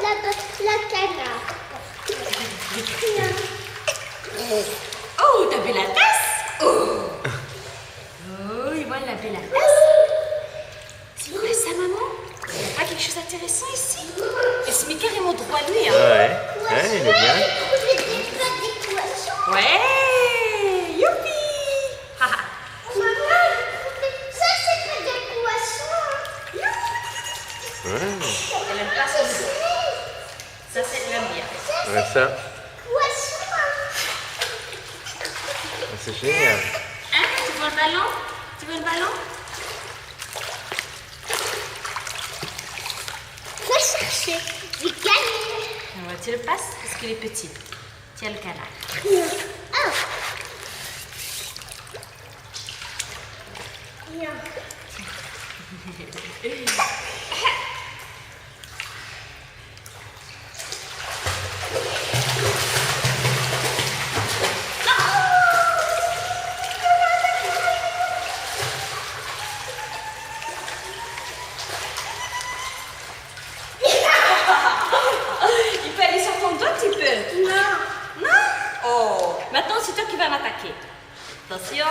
la canard. Oh, t'as vu la tasse? Oh, il voit la belle tasse. C'est quoi ça, maman? Ah, quelque chose d'intéressant ici? Il se met carrément droit lui, hein? Ouais, il est bien. Des poissons. Ouais! Youpi! Maman, ça c'est pas des poissons. Ouais, Elle aime pas ça. Ça, c'est l'aime bien. ouais, ça, Poisson. c'est génial. Hein? Tu veux le ballon? Tu veux le ballon? Va chercher du canard. Tu le passes parce qu'il est petit. Tiens le canard. Oh. Viens. Il peut aller sur ton dos un petit peu. Non. Non? Oh, maintenant c'est toi qui vas m'attaquer. Attention.